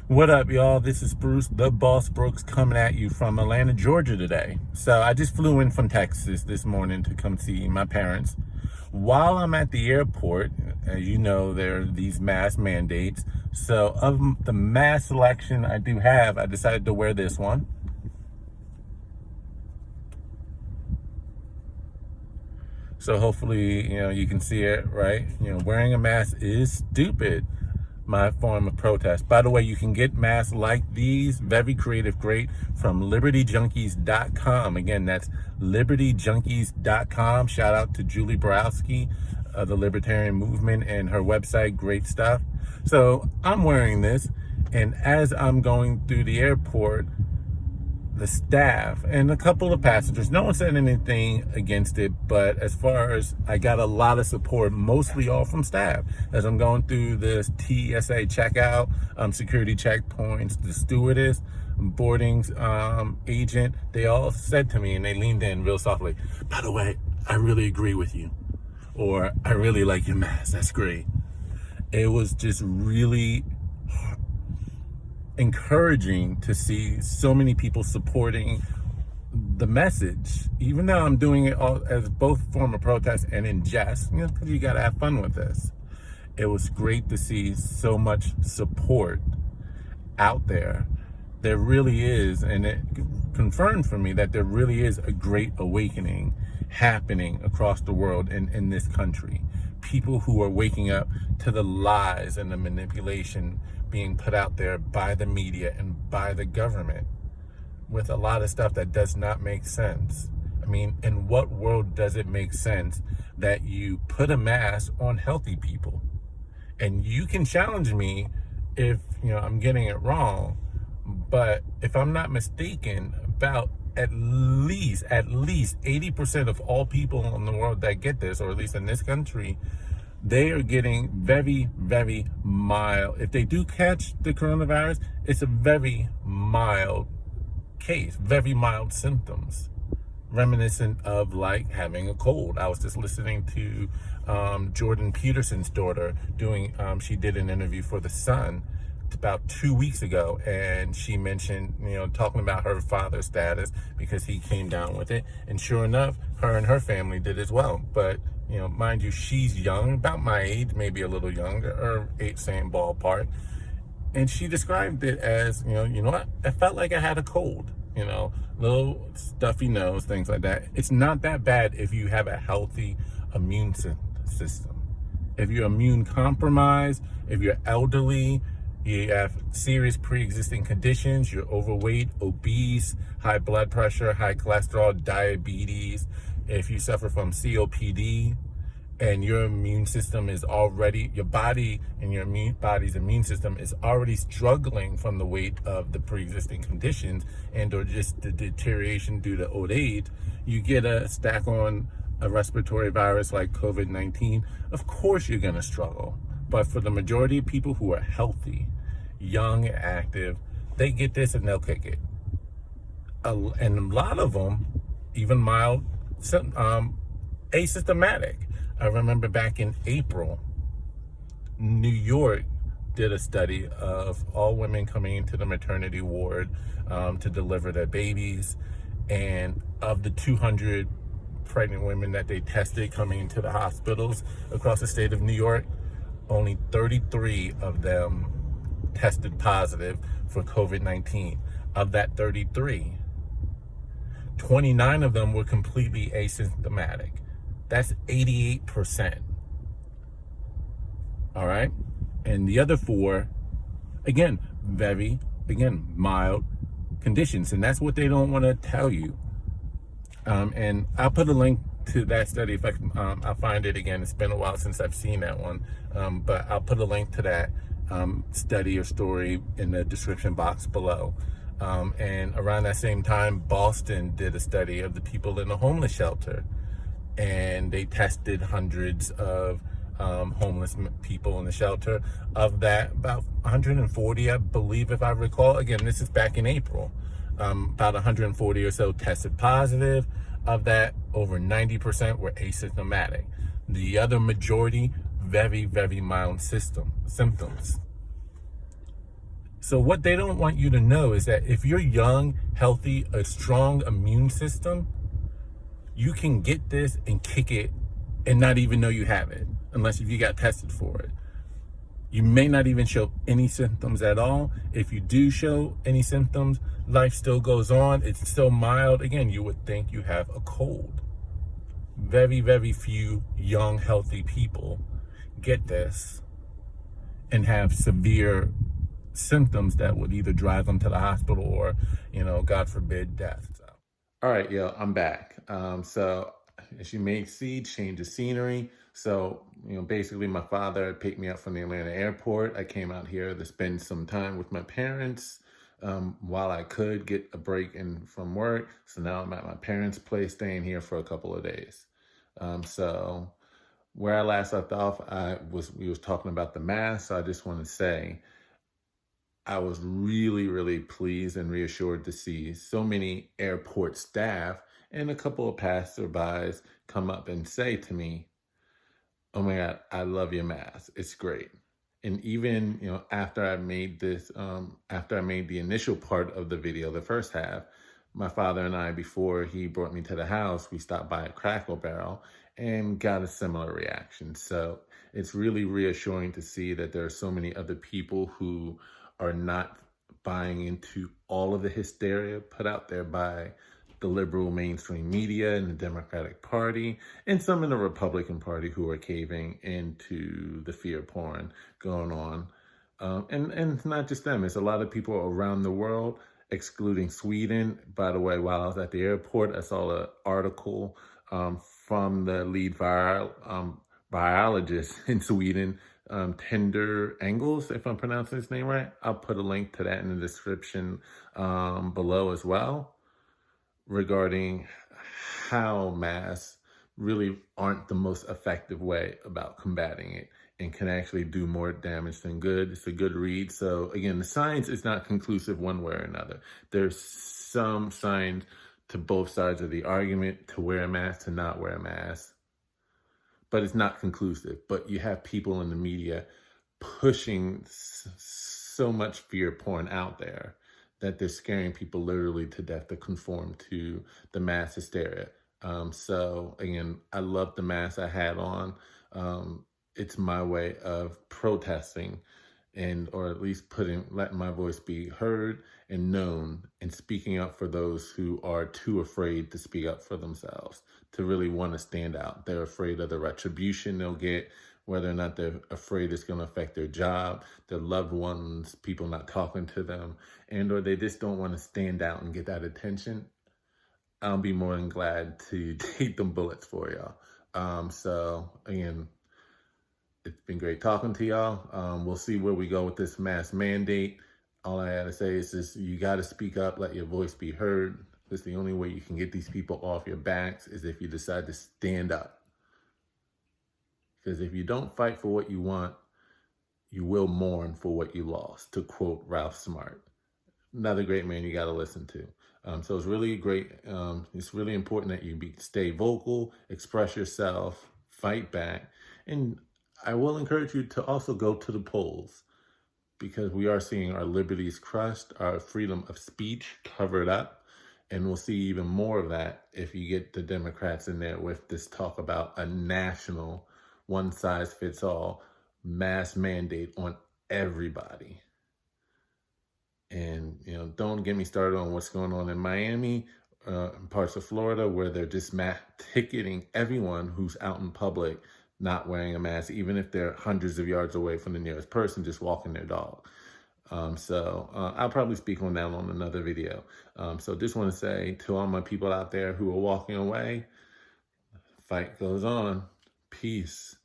What up, y'all? This is Bruce, the Boss Brooks, coming at you from Atlanta, Georgia today. So I just flew in from Texas this morning to come see my parents. While I'm at the airport, as you know, there are these mask mandates. So of the mask selection I do have, I decided to wear this one. So hopefully, you can see it, right? Wearing a mask is stupid. My form of protest. By the way, you can get masks like these, very creative, great, from libertyjunkies.com. Again, that's libertyjunkies.com. Shout out to Julie Borowski, the Libertarian Movement, and her website, great stuff. So I'm wearing this, and as I'm going through the airport, the staff and a couple of passengers, no one said anything against it, but as far as I got a lot of support, mostly all from staff. As I'm going through the TSA checkout, security checkpoints, the stewardess, boarding agent, they all said to me, and they leaned in real softly, "By the way, I really agree with you," or "I really like your mask, that's great." It was just really encouraging to see so many people supporting the message, even though I'm doing it all as both form of protest and in jest, because you got to have fun with this. It was great to see so much support out there. There really is, and it confirmed for me that there really is a great awakening happening across the world and in this country. People who are waking up to the lies and the manipulation being put out there by the media and by the government with a lot of stuff that does not make sense. I mean, in what world does it make sense that you put a mask on healthy people? And you can challenge me if I'm getting it wrong, but if I'm not mistaken, about at least 80% of all people in the world that get this, or at least in this country, they are getting very, very mild. If they do catch the coronavirus, it's a very mild case, very mild symptoms, reminiscent of like having a cold. I was just listening to Jordan Peterson's daughter she did an interview for The Sun about 2 weeks ago, and she mentioned, talking about her father's status because he came down with it, and sure enough, her and her family did as well. But mind you, she's young, about my age, maybe a little younger, or same ballpark, and she described it as, what? I felt like I had a cold, little stuffy nose, things like that. It's not that bad if you have a healthy immune system. If you're immune compromised, if you're elderly, you have serious pre-existing conditions, you're overweight, obese, high blood pressure, high cholesterol, diabetes, if you suffer from COPD, and your immune system is already, your body and your body's immune system is already struggling from the weight of the pre-existing conditions and or just the deterioration due to old age, you get a stack on a respiratory virus like COVID-19, of course you're gonna struggle. But for the majority of people who are healthy, young, active, they get this and they'll kick it. And a lot of them, even mild, asymptomatic. I remember back in April, New York did a study of all women coming into the maternity ward to deliver their babies. And of the 200 pregnant women that they tested coming into the hospitals across the state of New York, only 33 of them tested positive for COVID-19. Of that 33, 29 of them were completely asymptomatic. That's 88%. All right? And the other 4, again, mild conditions. And that's what they don't want to tell you. And I'll put a link to that study if I'll find it again. It's been a while since I've seen that one. But I'll put a link to that study or story in the description box below. And around that same time, Boston did a study of the people in a homeless shelter, and they tested hundreds of homeless people in the shelter. Of that, about 140, I believe, if I recall. Again, this is back in April. About 140 or so tested positive. Of that, over 90% were asymptomatic. The other majority, very, very mild symptoms. So what they don't want you to know is that if you're young, healthy, a strong immune system, you can get this and kick it and not even know you have it, unless if you got tested for it. You may not even show any symptoms at all. If you do show any symptoms, life still goes on. It's still mild. Again, you would think you have a cold. Very, very few young, healthy people get this and have severe symptoms that would either drive them to the hospital or, God forbid, death. So. All right, yo, I'm back. So as you may see, change of scenery. So, basically my father picked me up from the Atlanta airport. I came out here to spend some time with my parents while I could get a break from work. So now I'm at my parents' place, staying here for a couple of days. So where I last left off, we was talking about the mask. So I just want to say, I was really, really pleased and reassured to see so many airport staff and a couple of passerbys come up and say to me, "Oh my God, I love your mask. It's great." And even, after I made the initial part of the video, the first half, my father and I, before he brought me to the house, we stopped by a Crackle Barrel and got a similar reaction. So it's really reassuring to see that there are so many other people who are not buying into all of the hysteria put out there by the liberal mainstream media and the Democratic Party, and some in the Republican Party who are caving into the fear porn going on. And it's not just them, it's a lot of people around the world, excluding Sweden. By the way, while I was at the airport, I saw an article from the lead biologist in Sweden, Tender Engels, if I'm pronouncing his name right. I'll put a link to that in the description below as well, regarding how masks really aren't the most effective way about combating it and can actually do more damage than good. It's a good read. So again, the science is not conclusive one way or another. There's some science to both sides of the argument, to wear a mask, to not wear a mask, but it's not conclusive. But you have people in the media pushing so much fear porn out there that they're scaring people literally to death to conform to the mass hysteria. So again, I love the mask I had on. It's my way of protesting or at least letting my voice be heard and known, and speaking up for those who are too afraid to speak up for themselves, to really want to stand out. They're afraid of the retribution they'll get, whether or not they're afraid it's going to affect their job, their loved ones, people not talking to them, or they just don't want to stand out and get that attention. I'll be more than glad to take them bullets for y'all. So again, it's been great talking to y'all. We'll see where we go with this mask mandate. All I gotta say is just, you gotta speak up, let your voice be heard. That's the only way you can get these people off your backs, is if you decide to stand up. Because if you don't fight for what you want, you will mourn for what you lost, to quote Ralph Smart. Another great man you got to listen to. So it's really great. It's really important that you stay vocal, express yourself, fight back. And I will encourage you to also go to the polls, because we are seeing our liberties crushed, our freedom of speech covered up. And we'll see even more of that if you get the Democrats in there with this talk about a national one-size-fits-all mask mandate on everybody. And, don't get me started on what's going on in Miami, parts of Florida, where they're just ticketing everyone who's out in public not wearing a mask, even if they're hundreds of yards away from the nearest person just walking their dog. So I'll probably speak on that on another video. So just want to say to all my people out there who are walking away, fight goes on. Peace.